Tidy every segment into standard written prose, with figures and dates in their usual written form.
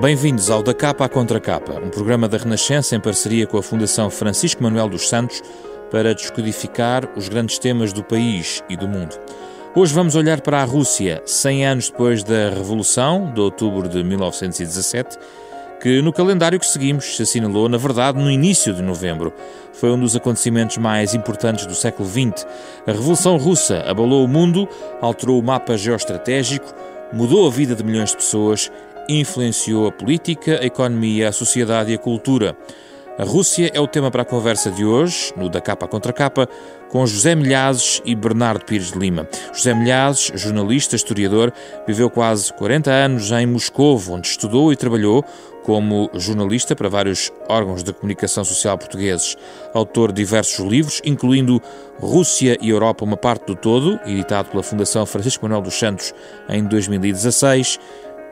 Bem-vindos ao Da Capa à Contra Capa, um programa da Renascença em parceria com a Fundação Francisco Manuel dos Santos para descodificar os grandes temas do país e do mundo. Hoje vamos olhar para a Rússia, 100 anos depois da Revolução, de outubro de 1917, que no calendário que seguimos se assinalou, na verdade, no início de novembro. Foi um dos acontecimentos mais importantes do século XX. A Revolução Russa abalou o mundo, alterou o mapa geoestratégico, mudou a vida de milhões de pessoas, influenciou a política, a economia, a sociedade e a cultura. A Rússia é o tema para a conversa de hoje, no Da Capa à Contra Capa, com José Milhazes e Bernardo Pires de Lima. José Milhazes, jornalista, historiador, viveu quase 40 anos em Moscovo, onde estudou e trabalhou como jornalista para vários órgãos de comunicação social portugueses. Autor de diversos livros, incluindo Rússia e Europa, uma parte do todo, editado pela Fundação Francisco Manuel dos Santos em 2016.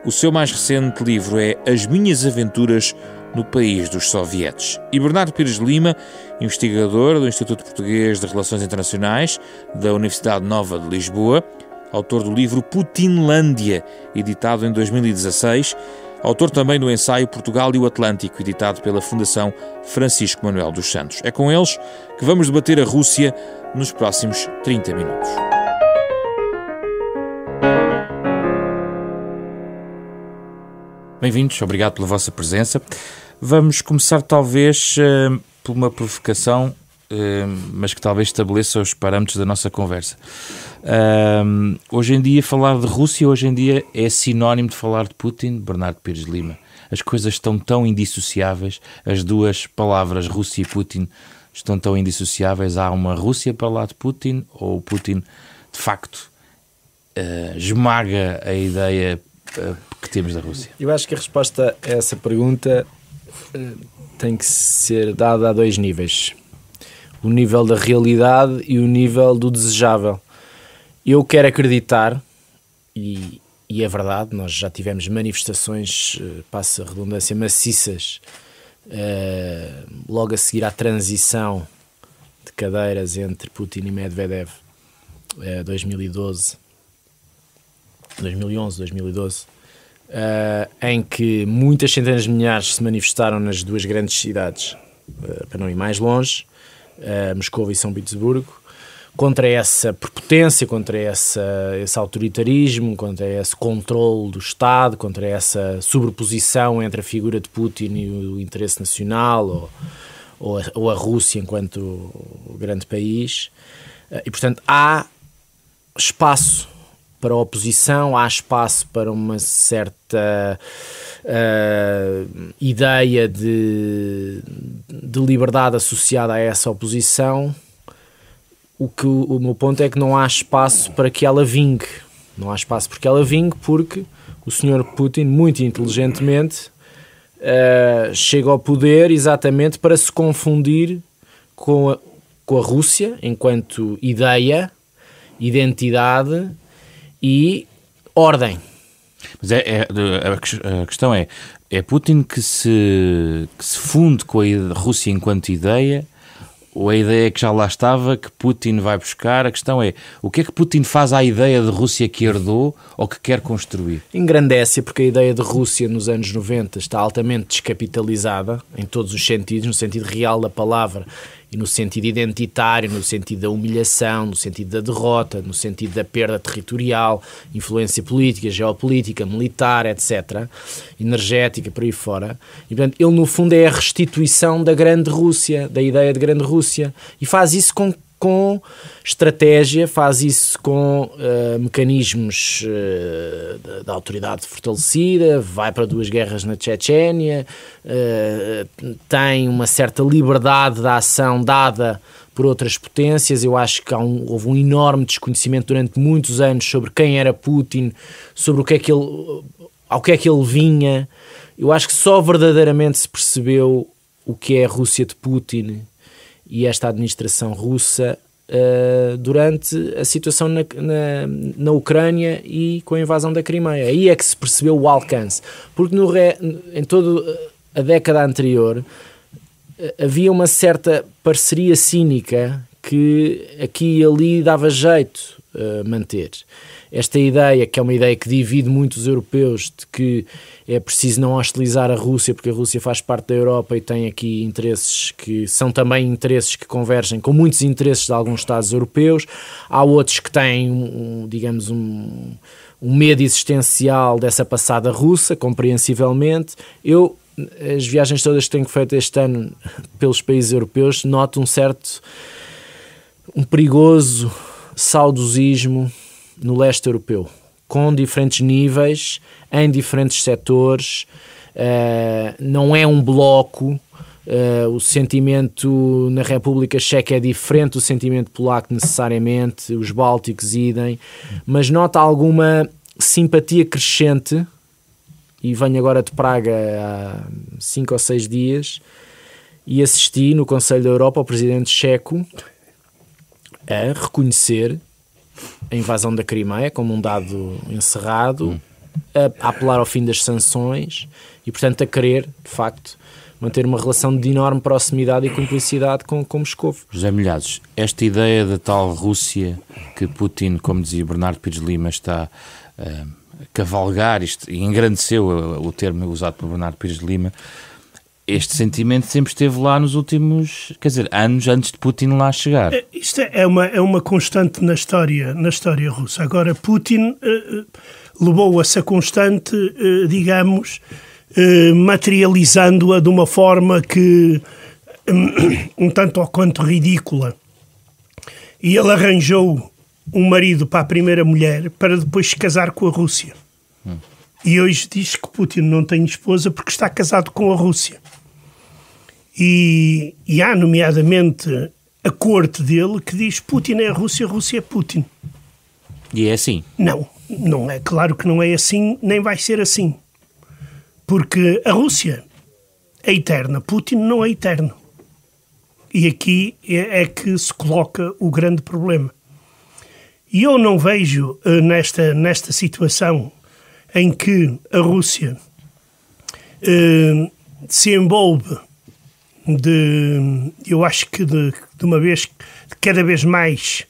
O seu mais recente livro é As Minhas Aventuras no País dos Sovietes. E Bernardo Pires de Lima, investigador do Instituto Português de Relações Internacionais da Universidade Nova de Lisboa, autor do livro Putinlândia, editado em 2016, autor também do ensaio Portugal e o Atlântico, editado pela Fundação Francisco Manuel dos Santos. É com eles que vamos debater a Rússia nos próximos 30 minutos. Bem-vindos, obrigado pela vossa presença. Vamos começar talvez por uma provocação, mas que talvez estabeleça os parâmetros da nossa conversa. Hoje em dia, falar de Rússia, hoje em dia é sinónimo de falar de Putin, Bernardo Pires de Lima. As coisas estão tão indissociáveis, as duas palavras, Rússia e Putin, estão tão indissociáveis. Há uma Rússia para lá de Putin, ou Putin, de facto, esmaga a ideia que temos da Rússia? Eu acho que a resposta a essa pergunta tem que ser dada a dois níveis. O nível da realidade e o nível do desejável. Eu quero acreditar, e é verdade, nós já tivemos manifestações, passa a redundância, maciças, logo a seguir à transição de cadeiras entre Putin e Medvedev, 2011, 2012, em que muitas centenas de milhares se manifestaram nas duas grandes cidades, para não ir mais longe, Moscou e São Petersburgo, contra essa prepotência, contra esse autoritarismo, contra esse controle do Estado, contra essa sobreposição entre a figura de Putin e o interesse nacional, ou a Rússia enquanto grande país. E, portanto, há espaço para a oposição, há espaço para uma certa ideia de liberdade associada a essa oposição. O meu ponto é que não há espaço para que ela vingue. Não há espaço para que ela vingue porque o Sr. Putin, muito inteligentemente, chega ao poder exatamente para se confundir com a Rússia enquanto ideia, identidade e ordem. Mas a questão é Putin que se funde com a Rússia enquanto ideia, ou a ideia que já lá estava, que Putin vai buscar? A questão é, o que é que Putin faz à ideia de Rússia que herdou ou que quer construir? Engrandece, porque a ideia de Rússia nos anos 90 está altamente descapitalizada, em todos os sentidos, no sentido real da palavra, e no sentido identitário, no sentido da humilhação, no sentido da derrota, no sentido da perda territorial, influência política, geopolítica, militar, etc., energética, por aí fora. E, portanto, ele, no fundo, é a restituição da grande Rússia, da ideia de grande Rússia, e faz isso com estratégia, faz isso com mecanismos da autoridade fortalecida, vai para 2 guerras na Chechênia, tem uma certa liberdade de ação dada por outras potências. Eu acho que houve um enorme desconhecimento durante muitos anos sobre quem era Putin, sobre ao que é que ele vinha. Eu acho que só verdadeiramente se percebeu o que é a Rússia de Putin e esta administração russa durante a situação na Ucrânia e com a invasão da Crimeia. Aí é que se percebeu o alcance. Porque em toda a década anterior havia uma certa parceria cínica que aqui e ali dava jeito. manter. Esta ideia, que é uma ideia que divide muitos europeus, de que é preciso não hostilizar a Rússia, porque a Rússia faz parte da Europa e tem aqui interesses que são também interesses que convergem com muitos interesses de alguns Estados europeus. Há outros que têm, um medo existencial dessa passada russa, compreensivelmente. As viagens todas que tenho feito este ano pelos países europeus, noto um perigoso saudosismo no leste europeu, com diferentes níveis, em diferentes setores. Não é um bloco. O sentimento na República Checa é diferente do sentimento polaco necessariamente, os bálticos idem, mas nota alguma simpatia crescente, e venho agora de Praga há 5 ou 6 dias e assisti no Conselho da Europa ao presidente checo a reconhecer a invasão da Crimeia como um dado encerrado, a apelar ao fim das sanções e, portanto, a querer, de facto, manter uma relação de enorme proximidade e cumplicidade com Moscovo. José Milhazes, esta ideia da tal Rússia que Putin, como dizia Bernardo Pires de Lima, está a cavalgar, e engrandeceu o termo usado por Bernardo Pires de Lima, este sentimento sempre esteve lá nos últimos, anos antes de Putin lá chegar. Isto é uma constante na história russa. Agora, Putin levou essa constante, digamos, materializando-a de uma forma que um tanto ou quanto ridícula. E ele arranjou um marido para a primeira mulher para depois se casar com a Rússia. E hoje diz que Putin não tem esposa porque está casado com a Rússia. E há, nomeadamente, a corte dele que diz Putin é a Rússia, a Rússia é Putin. E é assim? Não é. Claro que não é assim, nem vai ser assim. Porque a Rússia é eterna, Putin não é eterno. E aqui é que se coloca o grande problema. E eu não vejo nesta situação em que a Rússia se envolve eu acho que de uma vez, de cada vez mais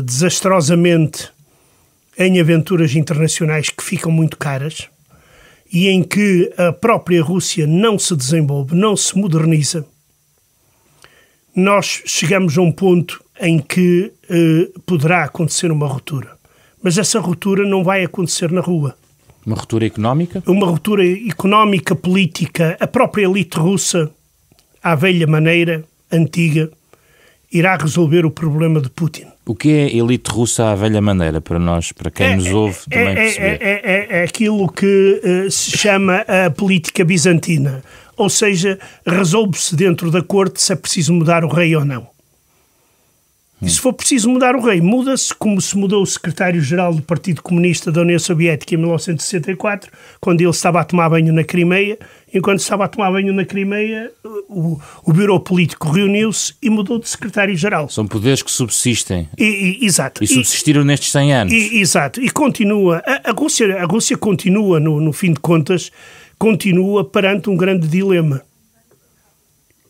desastrosamente em aventuras internacionais que ficam muito caras e em que a própria Rússia não se desenvolve, não se moderniza, nós chegamos a um ponto em que poderá acontecer uma ruptura. Mas essa ruptura não vai acontecer na rua. Uma ruptura económica? Uma ruptura económica, política. A própria elite russa, à velha maneira, antiga, irá resolver o problema de Putin. O que é elite russa à velha maneira, para nós, para quem nos ouve também perceber? É aquilo que se chama a política bizantina. Ou seja, resolve-se dentro da corte se é preciso mudar o rei ou não. E se for preciso mudar o rei, muda-se como se mudou o secretário-geral do Partido Comunista da União Soviética em 1964, quando ele estava a tomar banho na Crimeia. Enquanto estava a tomar banho na Crimeia, o Bureau Político reuniu-se e mudou de secretário-geral. São poderes que subsistem. Exato. E subsistiram nestes 100 anos. Exato. E continua. A Rússia continua, no fim de contas, continua perante um grande dilema.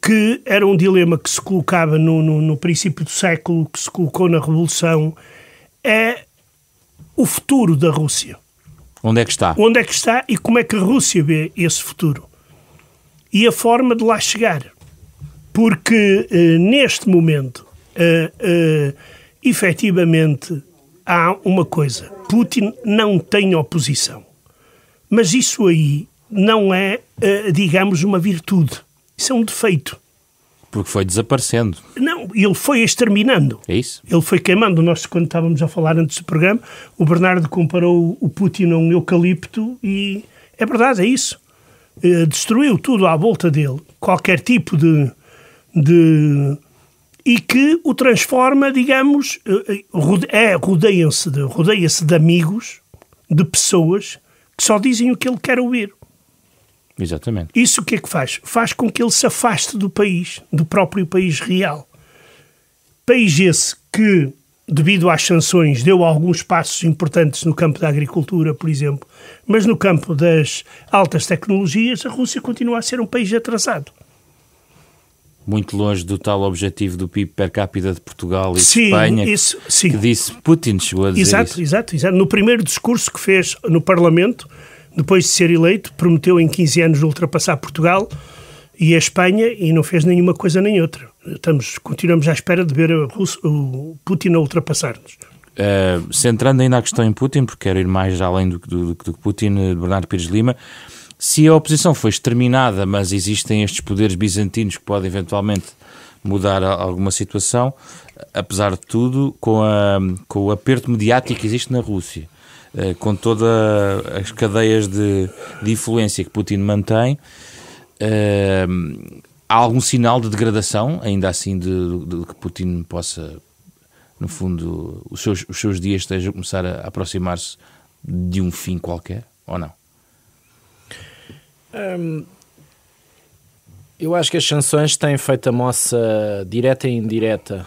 Que era um dilema que se colocava no princípio do século, que se colocou na Revolução, é o futuro da Rússia. Onde é que está? Onde é que está e como é que a Rússia vê esse futuro? E a forma de lá chegar. Porque neste momento, efetivamente, há uma coisa. Putin não tem oposição. Mas isso aí não é, digamos, uma virtude. Isso é um defeito. Porque foi desaparecendo. Não, ele foi exterminando. É isso? Ele foi queimando. Nós, quando estávamos a falar antes do programa, o Bernardo comparou o Putin a um eucalipto e é verdade, é isso. Destruiu tudo à volta dele. Qualquer tipo de e que o transforma, digamos, rodeia-se de amigos, de pessoas que só dizem o que ele quer ouvir. Exatamente. Isso o que é que faz? Faz com que ele se afaste do país, do próprio país real. País esse que, devido às sanções, deu alguns passos importantes no campo da agricultura, por exemplo, mas no campo das altas tecnologias, a Rússia continua a ser um país atrasado. muito longe do tal objetivo do PIB per capita de Portugal e de sim, Espanha, isso, sim. que disse Putin, chegou a dizer isso. Exato. No primeiro discurso que fez no Parlamento, depois de ser eleito, prometeu em 15 anos ultrapassar Portugal e a Espanha e não fez nenhuma coisa nem outra. Continuamos à espera de ver o Putin a ultrapassar-nos. Centrando ainda a questão em Putin, porque quero ir mais além do que Putin, Bernardo Pires Lima, se a oposição foi exterminada, mas existem estes poderes bizantinos que podem eventualmente mudar alguma situação, apesar de tudo, com o aperto mediático que existe na Rússia, com todas as cadeias de influência que Putin mantém, há algum sinal de degradação, ainda assim, de que Putin possa, no fundo, os seus dias estejam a começar a aproximar-se de um fim qualquer, ou não? Eu acho que as sanções têm feito a moça direta e indireta,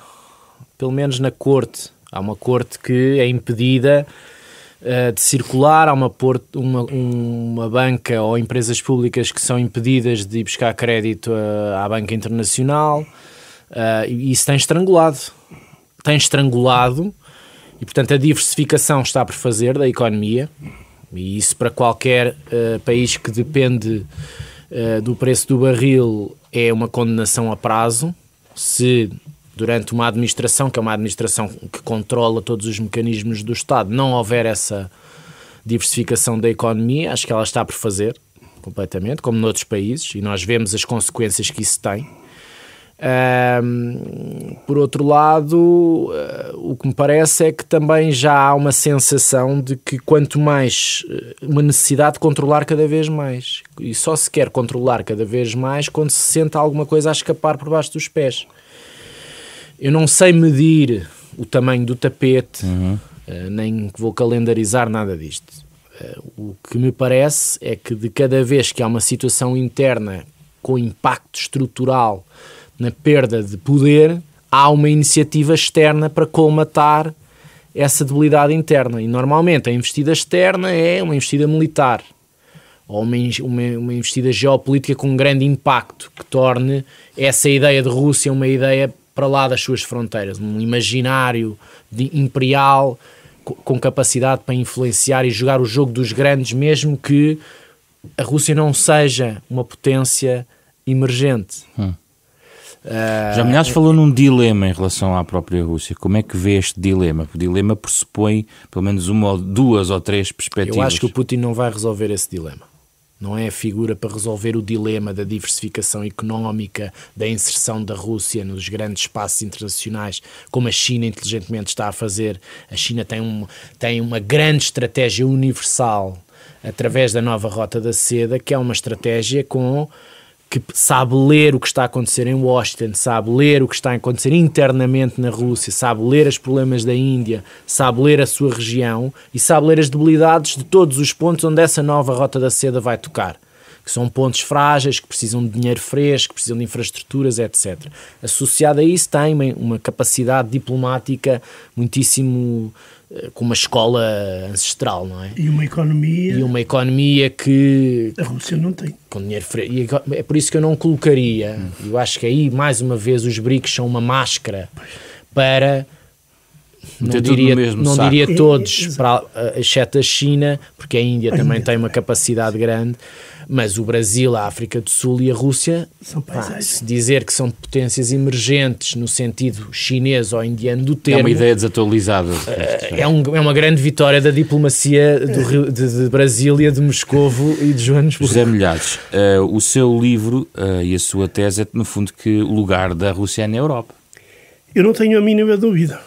pelo menos na corte. Há uma corte que é impedida de circular, há uma banca ou empresas públicas que são impedidas de ir buscar crédito à banca internacional, e isso tem estrangulado. E, portanto, a diversificação está por fazer da economia, e isso para qualquer país que depende do preço do barril é uma condenação a prazo. Se durante uma administração, que é uma administração que controla todos os mecanismos do Estado, não houver essa diversificação da economia, acho que ela está por fazer completamente, como noutros países, e nós vemos as consequências que isso tem. Por outro lado, o que me parece é que também já há uma sensação de que quanto mais, uma necessidade de controlar cada vez mais, e só se quer controlar cada vez mais quando se sente alguma coisa a escapar por baixo dos pés. Eu não sei medir o tamanho do tapete, nem vou calendarizar nada disto. O que me parece é que de cada vez que há uma situação interna com impacto estrutural na perda de poder, há uma iniciativa externa para colmatar essa debilidade interna. E normalmente a investida externa é uma investida militar ou uma investida geopolítica com um grande impacto, que torne essa ideia de Rússia uma ideia para lá das suas fronteiras, um imaginário imperial com capacidade para influenciar e jogar o jogo dos grandes, mesmo que a Rússia não seja uma potência emergente. Já Milhares falou num dilema em relação à própria Rússia. Como é que vê este dilema? O dilema pressupõe pelo menos uma ou duas ou três perspectivas. Eu acho que o Putin não vai resolver esse dilema. Não é a figura para resolver o dilema da diversificação económica, da inserção da Rússia nos grandes espaços internacionais, como a China inteligentemente está a fazer. A China tem uma grande estratégia universal através da nova Rota da Seda, que é uma estratégia que sabe ler o que está a acontecer em Washington, sabe ler o que está a acontecer internamente na Rússia, sabe ler os problemas da Índia, sabe ler a sua região e sabe ler as debilidades de todos os pontos onde essa nova Rota da Seda vai tocar, que são pontos frágeis, que precisam de dinheiro fresco, que precisam de infraestruturas, etc. Associado a isso tem uma capacidade diplomática muitíssimo, com uma escola ancestral, não é? E uma economia que a Rússia não tem. Com dinheiro fresco. E é por isso que eu não colocaria. Eu acho que aí, mais uma vez, os BRICS são uma máscara para... Não diria todos, exceto a China, porque a Índia também tem uma capacidade grande, mas o Brasil, a África do Sul e a Rússia, se dizer que são potências emergentes no sentido chinês ou indiano do termo... É uma ideia desatualizada. É uma grande vitória da diplomacia de Brasília, de Moscovo e de Joanesburgo. José Milhares, o seu livro e a sua tese é, no fundo, que o lugar da Rússia é na Europa. Eu não tenho a mínima dúvida.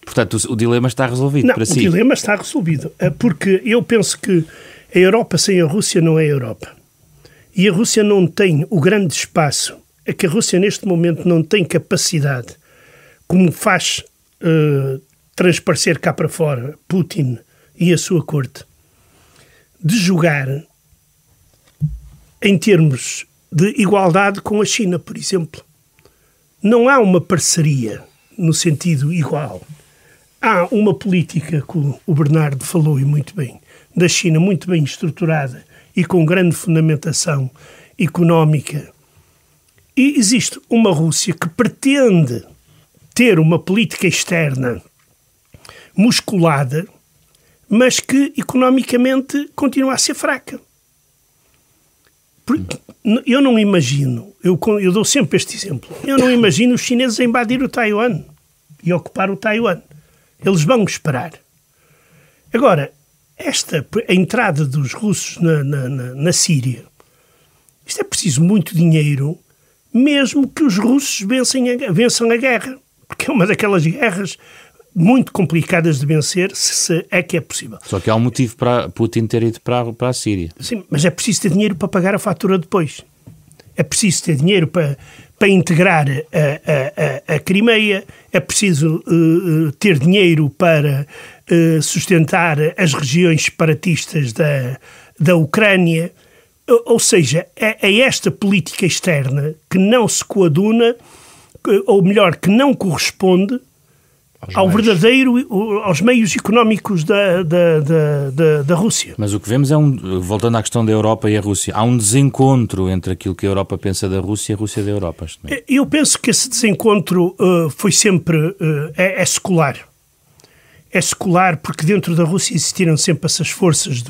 Portanto, o dilema está resolvido para si. Não, o dilema está resolvido, porque eu penso que a Europa sem a Rússia não é Europa. E a Rússia não tem o grande espaço, é que a Rússia neste momento não tem capacidade, como faz transparecer cá para fora Putin e a sua corte, de jogar em termos de igualdade com a China, por exemplo. Não há uma parceria no sentido igual. Há uma política, que o Bernardo falou e muito bem, da China muito bem estruturada e com grande fundamentação económica E existe uma Rússia que pretende ter uma política externa musculada, mas que economicamente continua a ser fraca. Eu não imagino, eu dou sempre este exemplo, eu não imagino os chineses a invadir o Taiwan e ocupar o Taiwan. Eles vão esperar. Agora, a entrada dos russos na Síria, isto é preciso muito dinheiro, mesmo que os russos vençam a guerra, porque é uma daquelas guerras muito complicadas de vencer, se é que é possível. Só que há um motivo para Putin ter ido para a Síria. Sim, mas é preciso ter dinheiro para pagar a fatura depois. É preciso ter dinheiro para integrar a Crimeia, é preciso ter dinheiro para sustentar as regiões separatistas da Ucrânia. Ou seja, é esta política externa que não se coaduna, ou melhor, que não corresponde aos meios económicos da Rússia. Mas o que vemos é voltando à questão da Europa e a Rússia, há um desencontro entre aquilo que a Europa pensa da Rússia e a Rússia da Europa. Eu penso que esse desencontro foi sempre é secular. É secular porque dentro da Rússia existiram sempre essas forças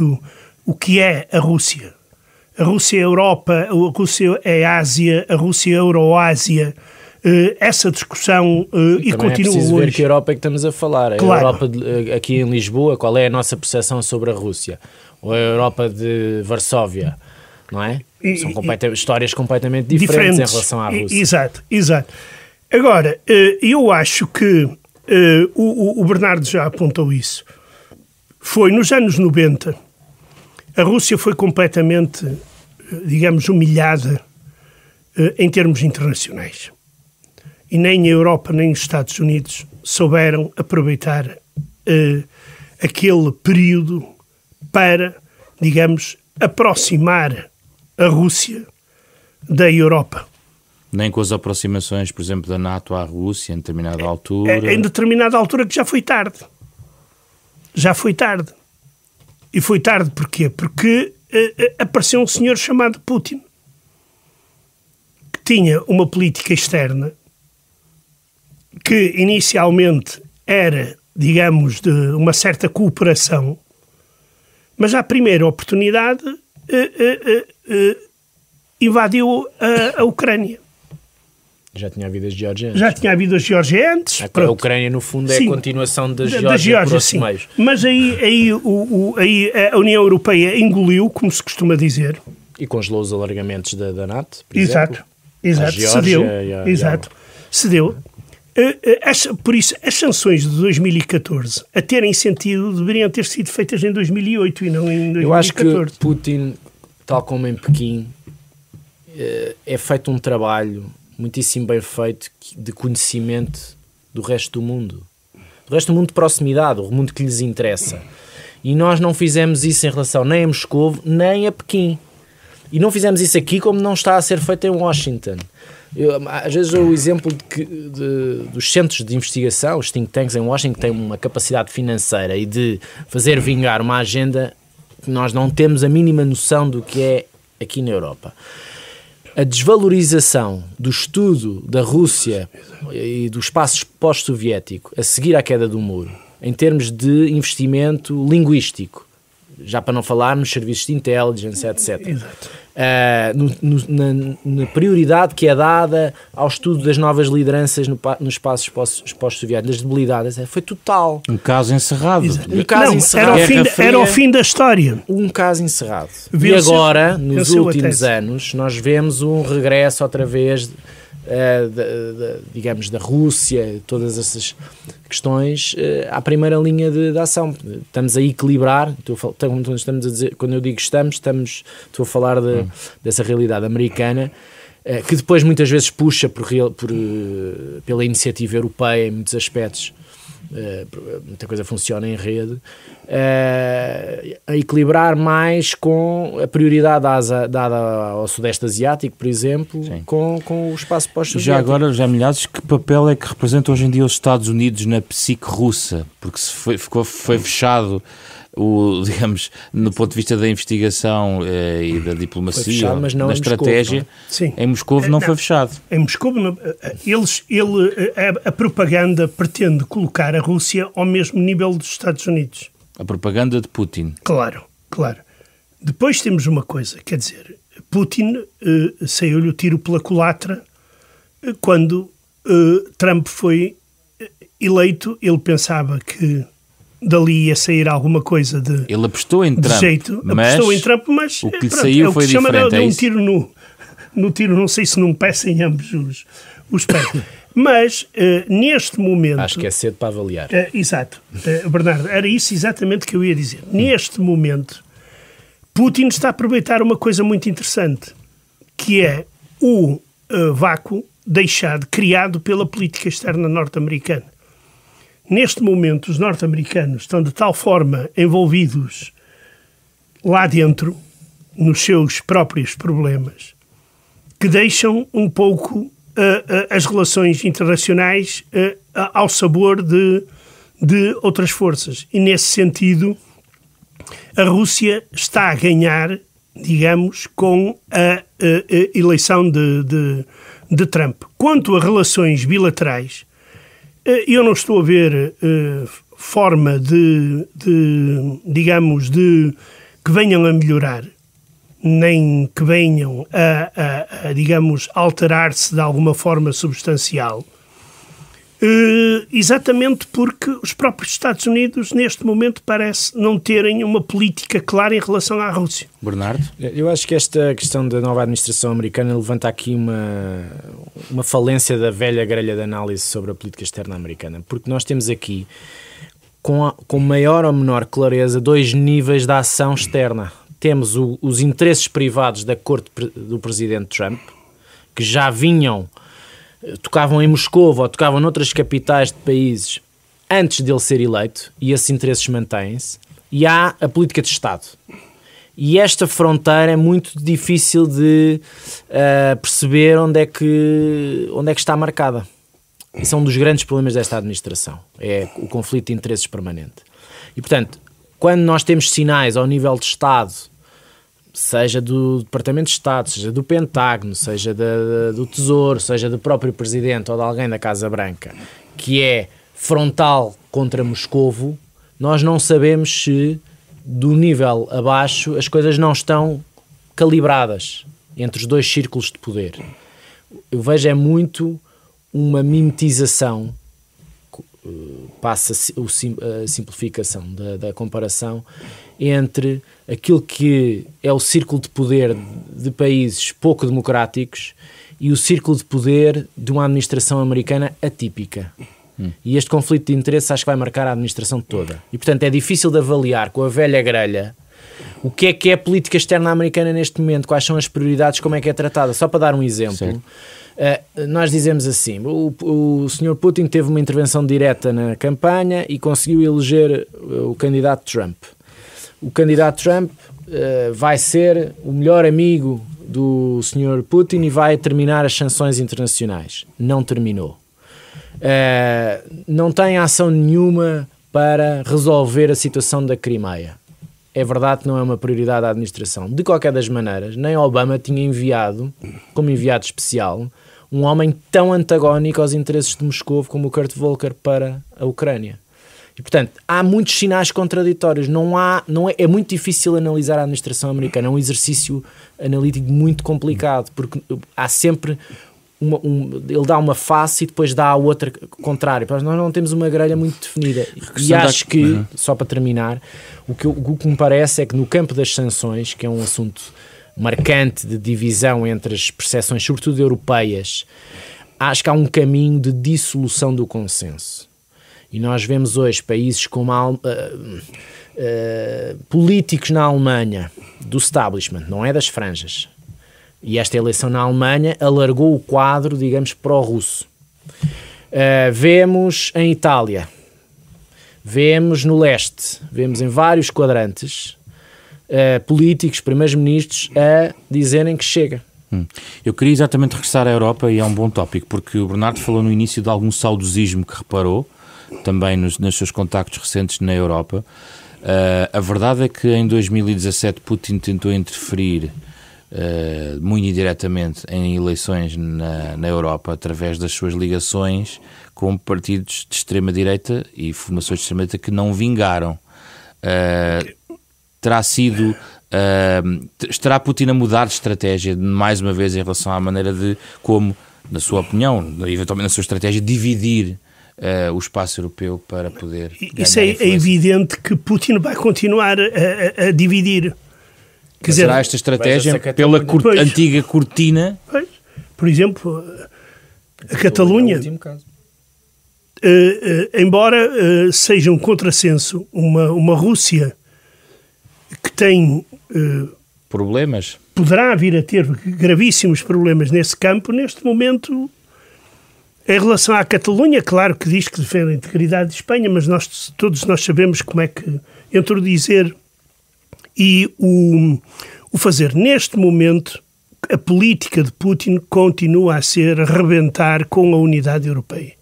o que é a Rússia. A Rússia é a Europa, a Rússia é a Ásia, a Rússia é a Euroásia. Essa discussão e continua hoje. É preciso ver que Europa é que estamos a falar. Claro. A Europa aqui em Lisboa, qual é a nossa percepção sobre a Rússia? Ou a Europa de Varsóvia, não é? São histórias completamente diferentes em relação à Rússia. Exato. Agora, eu acho que o Bernardo já apontou isso. Foi nos anos 90, a Rússia foi completamente, digamos, humilhada em termos internacionais. E nem a Europa nem os Estados Unidos souberam aproveitar aquele período para, digamos, aproximar a Rússia da Europa. Nem com as aproximações, por exemplo, da NATO à Rússia em determinada altura. Em determinada altura que já foi tarde. Já foi tarde. E foi tarde porquê? Porque apareceu um senhor chamado Putin, que tinha uma política externa que inicialmente era, digamos, de uma certa cooperação, mas à primeira oportunidade invadiu a Ucrânia. Já tinha havido as Geórgia antes. Já tinha havido a Geórgia antes. A Ucrânia, no fundo, é a continuação da Geórgia por outros meios. Mas aí a União Europeia engoliu, como se costuma dizer. E congelou os alargamentos da NATO, por exemplo. Exato. Cedeu. Cedeu. Por isso, as sanções de 2014, a terem sentido, deveriam ter sido feitas em 2008 e não em 2014. Eu acho que Putin, tal como em Pequim, é feito um trabalho muitíssimo bem feito de conhecimento do resto do mundo. Do resto do mundo de proximidade, o mundo que lhes interessa. E nós não fizemos isso em relação nem a Moscovo, nem a Pequim. E não fizemos isso aqui como não está a ser feito em Washington. Às vezes dou o exemplo dos centros de investigação, os think tanks em Washington têm uma capacidade financeira e de fazer vingar uma agenda que nós não temos a mínima noção do que é aqui na Europa. A desvalorização do estudo da Rússia e do espaço pós-soviético a seguir à queda do muro, em termos de investimento linguístico, já para não falar nos serviços de intelligence, etc. Exato. Na prioridade que é dada ao estudo das novas lideranças nos espaços pós-soviéticos, das debilidades, foi total. Um caso encerrado. Era o fim da história. Um caso encerrado. E agora, nos últimos anos, nós vemos um regresso outra vez digamos, da Rússia, todas essas questões à primeira linha de ação. Estamos a equilibrar, estamos a dizer, quando eu digo estou a falar dessa realidade americana, que depois muitas vezes puxa pela iniciativa europeia em muitos aspectos. Muita coisa funciona em rede, a equilibrar mais com a prioridade dada ao Sudeste Asiático, por exemplo, com o espaço pós-soviético. Já agora, já Milhares, que papel é que representa hoje em dia os Estados Unidos na psique russa? Porque foi fechado digamos, no ponto de vista da investigação e da diplomacia, fechado, mas não da em estratégia, Moscovo, em Moscovo não foi fechado. Em Moscovo, a propaganda pretende colocar a Rússia ao mesmo nível dos Estados Unidos. A propaganda de Putin. Claro. Depois temos uma coisa, quer dizer, Putin saiu-lhe o tiro pela culatra quando Trump foi eleito. Ele pensava que dali ia sair alguma coisa de Ele apostou em Trump, jeito. Apostou em Trump, mas o que lhe saiu foi diferente. É o que se chama de um tiro no tiro, não sei se num pé, em ambos os pés. Mas, neste momento... Acho que é cedo para avaliar. Exato. Bernardo, era isso exatamente que eu ia dizer. Neste momento, Putin está a aproveitar uma coisa muito interessante, que é o vácuo criado pela política externa norte-americana. Neste momento, os norte-americanos estão de tal forma envolvidos lá dentro, nos seus próprios problemas, que deixam um pouco as relações internacionais ao sabor de outras forças. E, nesse sentido, a Rússia está a ganhar, digamos, com a eleição de Trump. Quanto a relações bilaterais, eu não estou a ver forma digamos, que venham a melhorar, nem que venham digamos, alterar-se de alguma forma substancial, exatamente porque os próprios Estados Unidos, neste momento, parece não terem uma política clara em relação à Rússia. Bernardo? Eu acho que esta questão da nova administração americana levanta aqui uma falência da velha grelha de análise sobre a política externa americana, porque nós temos aqui, com maior ou menor clareza, dois níveis de ação externa. Temos os interesses privados da corte do presidente Trump, que já tocavam em Moscovo ou tocavam noutras capitais de países antes dele ser eleito, e esses interesses mantêm-se, e há a política de Estado. E esta fronteira é muito difícil de perceber onde é que está marcada. Isso é um dos grandes problemas desta administração, é o conflito de interesses permanente. E, portanto, quando nós temos sinais ao nível de Estado, seja do Departamento de Estado, seja do Pentágono, seja do Tesouro, seja do próprio Presidente ou de alguém da Casa Branca, que é frontal contra Moscovo, nós não sabemos se do nível abaixo as coisas não estão calibradas entre os dois círculos de poder. Eu vejo muito uma mimetização, passa a simplificação da comparação, entre aquilo que é o círculo de poder de países pouco democráticos e o círculo de poder de uma administração americana atípica. E este conflito de interesses acho que vai marcar a administração toda. E, portanto, é difícil de avaliar com a velha grelha o que é a política externa americana neste momento, quais são as prioridades, como é que é tratada. Só para dar um exemplo, nós dizemos assim, o Sr. Putin teve uma intervenção direta na campanha e conseguiu eleger o candidato Trump. O candidato Trump vai ser o melhor amigo do Sr. Putin e vai terminar as sanções internacionais. Não terminou. Não tem ação nenhuma para resolver a situação da Crimeia. É verdade que não é uma prioridade da administração. De qualquer das maneiras, nem Obama tinha enviado, como enviado especial, um homem tão antagónico aos interesses de Moscou como o Kurt Volker para a Ucrânia. E, portanto, há muitos sinais contraditórios. É muito difícil analisar a administração americana. É um exercício analítico muito complicado, porque há sempre ele dá uma face e depois dá a outra contrária. Nós não temos uma grelha muito definida. E acho que, só para terminar, o que me parece é que no campo das sanções, que é um assunto marcante de divisão entre as percepções, sobretudo europeias, acho que há um caminho de dissolução do consenso. E nós vemos hoje países como políticos na Alemanha, do establishment, não é das franjas. E esta eleição na Alemanha alargou o quadro, digamos, pró-russo. Vemos em Itália, vemos no leste, vemos em vários quadrantes políticos, primeiros-ministros a dizerem que chega. Eu queria exatamente regressar à Europa, e é um bom tópico, porque o Bernardo falou no início de algum saudosismo que reparou, também nos seus contactos recentes na Europa. A verdade é que em 2017 Putin tentou interferir muito indiretamente em eleições na Europa através das suas ligações com partidos de extrema-direita e formações de extrema-direita que não vingaram. Estará Putin a mudar de estratégia mais uma vez em relação à maneira de como, na sua opinião, eventualmente na sua estratégia, dividir o espaço europeu para poder Isso é evidente que Putin vai continuar a dividir. Quer dizer, será esta estratégia pela antiga cortina? Pois. Por exemplo, a Catalunha, embora seja um contrassenso, uma Rússia que tem problemas, poderá vir a ter gravíssimos problemas nesse campo, neste momento. Em relação à Catalunha, claro que diz que defende a integridade de Espanha, mas todos nós sabemos como é que entre o dizer e o fazer. Neste momento, a política de Putin continua a ser arrebentar com a unidade europeia.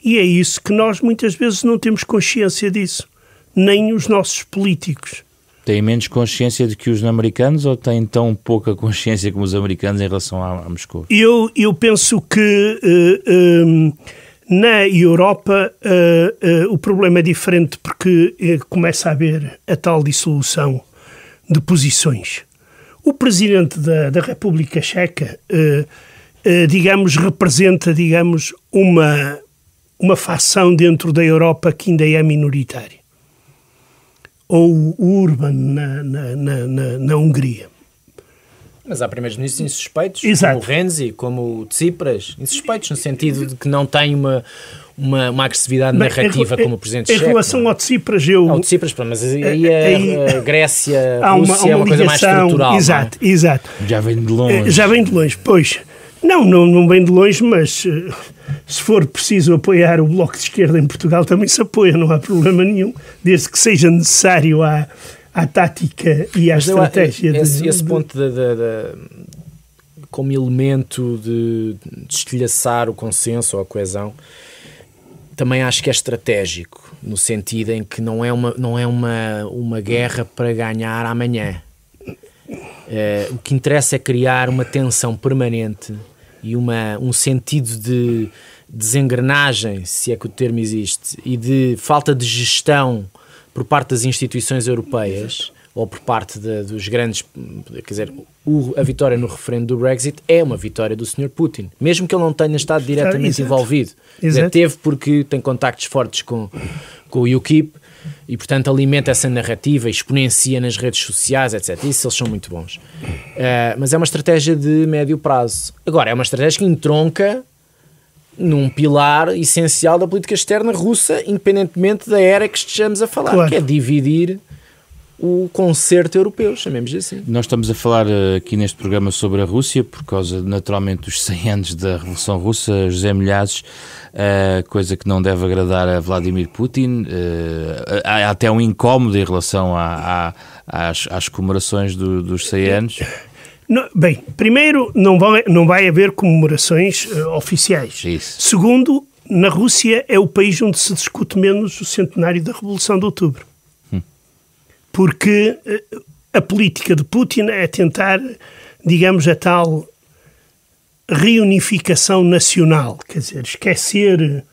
E é isso que nós muitas vezes não temos consciência disso, nem os nossos políticos. Têm menos consciência do que os americanos ou têm tão pouca consciência como os americanos em relação a Moscou? Eu penso que na Europa o problema é diferente porque começa a haver a tal dissolução de posições. O presidente da República Checa, digamos, representa, digamos, uma facção dentro da Europa que ainda é minoritária. Ou o Urban na Hungria. Mas há primeiros-ministros insuspeitos, exato, como o Renzi, como o Tsipras, insuspeitos no sentido de que não têm uma agressividade narrativa como o presidente checo. Em relação ao Tsipras, ao Tsipras, mas aí a Grécia, a Rússia é uma coisa mais estrutural. Exato, exato. Já vem de longe. Já vem de longe, pois. Não vem de longe, mas se for preciso apoiar o Bloco de Esquerda em Portugal, também se apoia, não há problema nenhum, desde que seja necessário à tática e à estratégia. Esse ponto como elemento de estilhaçar o consenso ou a coesão, também acho que é estratégico, no sentido em que não é uma guerra para ganhar amanhã. O que interessa é criar uma tensão permanente e um sentido de desengrenagem, se é que o termo existe, e de falta de gestão por parte das instituições europeias ou por parte dos grandes... Quer dizer, a vitória no referendo do Brexit é uma vitória do Sr. Putin, mesmo que ele não tenha estado diretamente envolvido. Dizer, teve porque tem contactos fortes com o UKIP e, portanto, alimenta essa narrativa, exponencia nas redes sociais, etc. Isso eles são muito bons. Mas é uma estratégia de médio prazo. Agora, é uma estratégia que entronca num pilar essencial da política externa russa, independentemente da era que estejamos a falar, claro, que é dividir o concerto europeu, chamemos assim. Nós estamos a falar aqui neste programa sobre a Rússia, por causa, naturalmente, dos 100 anos da Revolução Russa, José Milhazes, coisa que não deve agradar a Vladimir Putin. Há até um incómodo em relação às comemorações dos 100 anos. Bem, primeiro, não vai haver comemorações oficiais. Isso. Segundo, na Rússia é o país onde se discute menos o centenário da Revolução de Outubro. Porque a política de Putin é tentar, digamos, a tal reunificação nacional, quer dizer, esquecer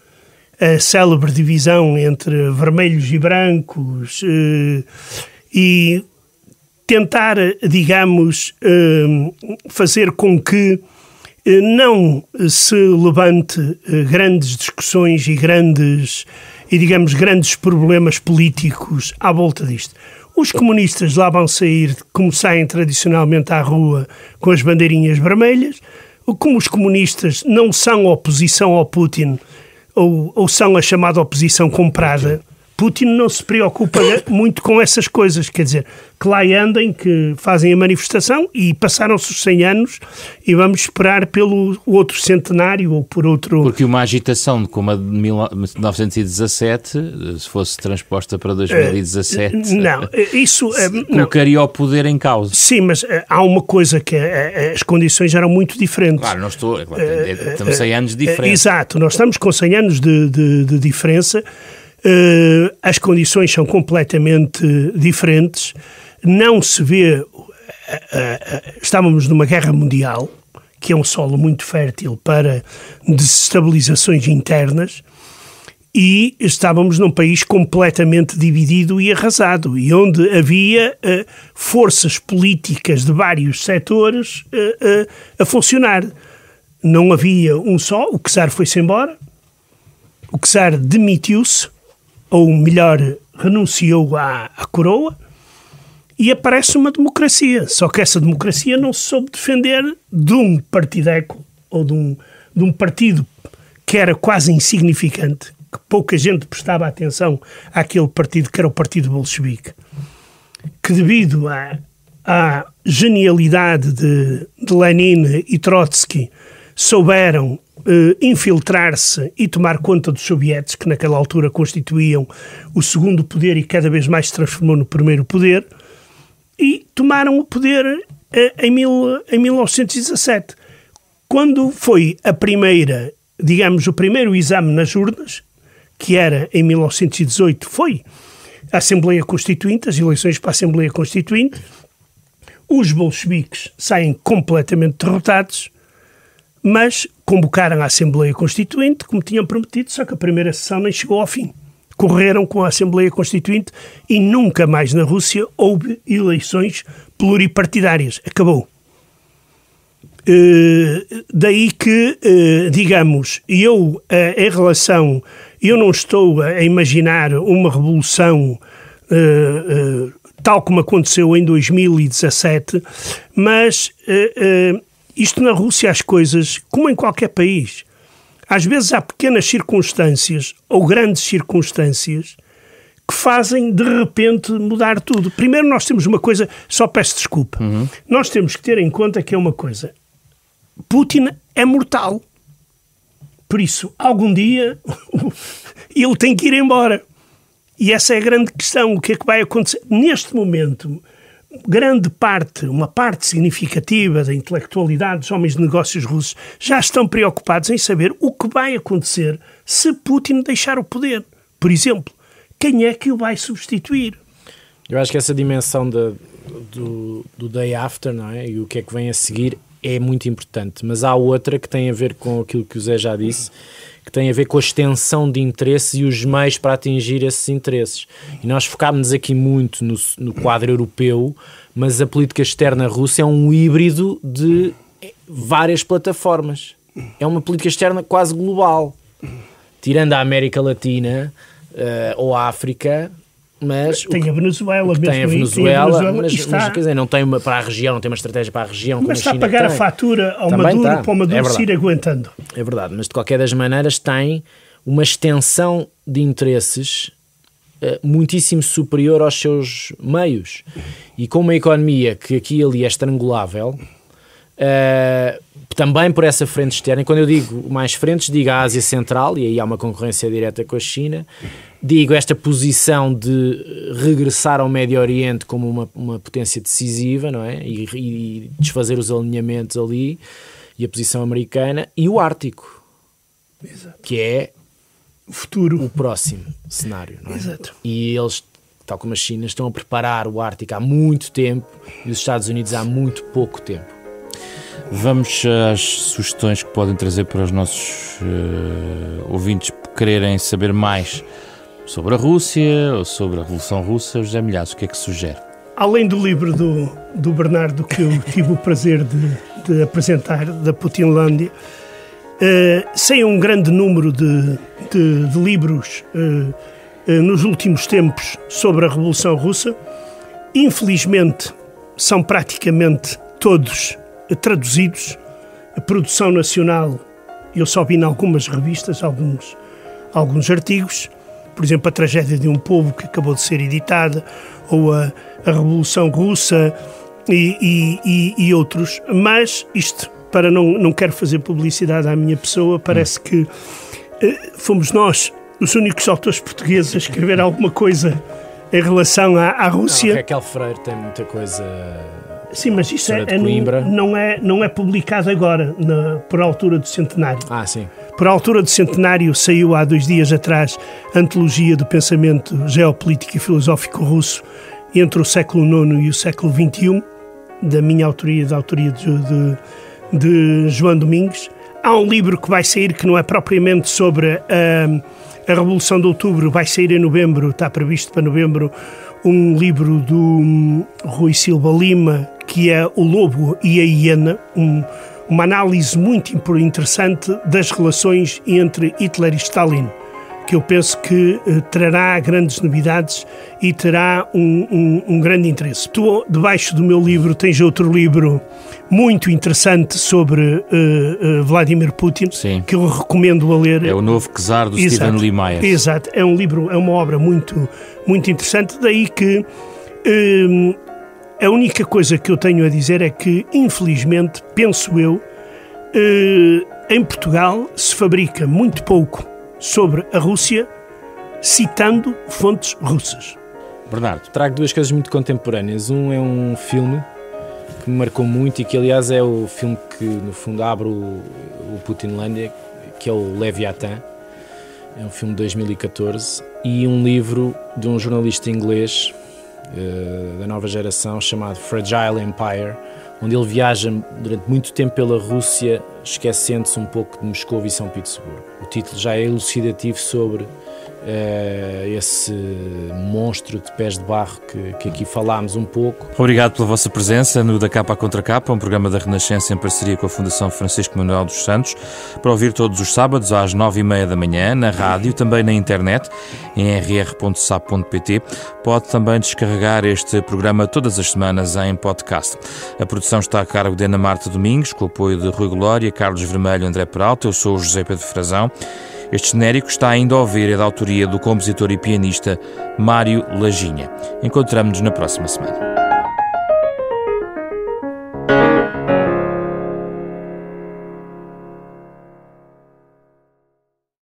a célebre divisão entre vermelhos e brancos e tentar, digamos, fazer com que não se levante grandes discussões e digamos, grandes problemas políticos à volta disto. Os comunistas lá vão sair, como saem tradicionalmente à rua, com as bandeirinhas vermelhas. Como os comunistas não são oposição ao Putin, ou são a chamada oposição comprada, Putin não se preocupa muito com essas coisas. Quer dizer, que lá andem, que fazem a manifestação e passaram-se os 100 anos e vamos esperar pelo outro centenário ou por outro... Porque uma agitação como a de 1917, se fosse transposta para 2017... não, isso... colocaria o poder em causa. Sim, mas há uma coisa que as condições eram muito diferentes. Claro, não estou... Estamos 100 anos de diferença. Exato, nós estamos com 100 anos de diferença. As condições são completamente diferentes. Não se vê... Estávamos numa guerra mundial, que é um solo muito fértil para desestabilizações internas, e estávamos num país completamente dividido e arrasado, e onde havia forças políticas de vários setores a funcionar. Não havia um só. O czar foi-se embora, o czar demitiu-se, ou melhor, renunciou à coroa, e aparece uma democracia. Só que essa democracia não se soube defender de um partideco, ou de um partido que era quase insignificante, que pouca gente prestava atenção àquele partido, que era o Partido Bolchevique, que devido à genialidade de Lenin e Trotsky souberam infiltrar-se e tomar conta dos soviéticos, que naquela altura constituíam o segundo poder e cada vez mais se transformou no primeiro poder, e tomaram o poder em 1917. Quando foi a primeira, digamos, o primeiro exame nas urnas, que era em 1918, foi a Assembleia Constituinte, as eleições para a Assembleia Constituinte, os bolcheviques saem completamente derrotados, mas convocaram a Assembleia Constituinte, como tinham prometido, só que a primeira sessão nem chegou ao fim. Correram com a Assembleia Constituinte e nunca mais na Rússia houve eleições pluripartidárias. Acabou. Daí que, digamos, eu não estou a imaginar uma revolução tal como aconteceu em 2017, mas isto na Rússia as coisas, como em qualquer país, às vezes há pequenas circunstâncias ou grandes circunstâncias que fazem de repente mudar tudo. Primeiro nós temos uma coisa, só peço desculpa, nós temos que ter em conta que é uma coisa: Putin é mortal. Por isso, algum dia, ele tem que ir embora. E essa é a grande questão. O que é que vai acontecer? Neste momento, uma parte significativa da intelectualidade dos homens de negócios russos já estão preocupados em saber o que vai acontecer se Putin deixar o poder. Por exemplo, quem é que o vai substituir? Eu acho que essa dimensão do day after, não é? E o que é que vem a seguir é muito importante, mas há outra que tem a ver com aquilo que o Zé já disse, que tem a ver com a extensão de interesses e os meios para atingir esses interesses. E nós focámos aqui muito no quadro europeu, mas a política externa russa é um híbrido de várias plataformas. É uma política externa quase global, tirando a América Latina ou a África. Mas tem a Venezuela, tem a Venezuela, mas quer dizer, não tem para a região, não tem uma estratégia para a região. Mas está a pagar a fatura ao Maduro para o Maduro se ir aguentando. É verdade, mas de qualquer das maneiras tem uma extensão de interesses muitíssimo superior aos seus meios. E com uma economia que aqui e ali é estrangulável, também por essa frente externa, e quando eu digo mais frentes, digo a Ásia Central, e aí há uma concorrência direta com a China, digo esta posição de regressar ao Médio Oriente como uma potência decisiva, não é? E desfazer os alinhamentos ali, e a posição americana, e o Ártico. Exato. Que é futuro, o próximo cenário, não é? Exato. E eles, tal como a China, estão a preparar o Ártico há muito tempo, e os Estados Unidos há muito pouco tempo. Vamos às sugestões que podem trazer para os nossos ouvintes que quererem saber mais sobre a Rússia ou sobre a Revolução Russa. José Milhazes, o que é que sugere? Além do livro do Bernardo, que eu tive o prazer de apresentar, da Putinlândia, sem um grande número de livros nos últimos tempos sobre a Revolução Russa. Infelizmente, são praticamente todos traduzidos. A produção nacional, eu só vi em algumas revistas alguns artigos, por exemplo, A Tragédia de um Povo, que acabou de ser editada, ou a Revolução Russa e outros. Mas isto, para não quero fazer publicidade à minha pessoa, parece que fomos nós os únicos autores portugueses a escrever alguma coisa em relação à Rússia. Raquel Freire tem muita coisa. Sim, mas isso não é publicado agora, por altura do centenário. Sim. Por altura do centenário saiu há 2 dias atrás a Antologia do Pensamento Geopolítico e Filosófico Russo entre o século IX e o século XXI, da minha autoria, da autoria de João Domingues. Há um livro que vai sair que não é propriamente sobre a Revolução de Outubro, vai sair em novembro, está previsto para novembro, um livro do Rui Silva Lima, que é O Lobo e a Hiena, uma análise muito interessante das relações entre Hitler e Stalin, que eu penso que trará grandes novidades e terá um grande interesse. Tu, debaixo do meu livro, tens outro livro muito interessante sobre Vladimir Putin, sim, que eu recomendo a ler. É o Novo Czar, do Steven Lee Meyer. Exato, é um livro, é uma obra muito, muito interessante, daí que a única coisa que eu tenho a dizer é que, infelizmente, penso eu, em Portugal se fabrica muito pouco sobre a Rússia, citando fontes russas. Bernardo. Trago 2 coisas muito contemporâneas. Um é um filme que me marcou muito e que, aliás, é o filme que, no fundo, abre o Putinlândia, que é o Leviathan. É um filme de 2014. E um livro de um jornalista inglês da nova geração chamado Fragile Empire, onde ele viaja durante muito tempo pela Rússia, esquecendo-se um pouco de Moscou e São Petersburgo. O título já é elucidativo sobre esse monstro de pés de barro que aqui falámos um pouco. Obrigado pela vossa presença no Da Capa à Contra Capa, um programa da Renascença em parceria com a Fundação Francisco Manuel dos Santos, para ouvir todos os sábados às 9h30 da manhã, na rádio, também na internet, em rr.sap.pt. Pode também descarregar este programa todas as semanas em podcast. A produção está a cargo de Ana Marta Domingos, com o apoio de Rui Glória, Carlos Vermelho e André Peralta. Eu sou o José Pedro Frazão. Este genérico está ainda a ouvir, é da autoria do compositor e pianista Mário Lajinha. Encontramo-nos na próxima semana.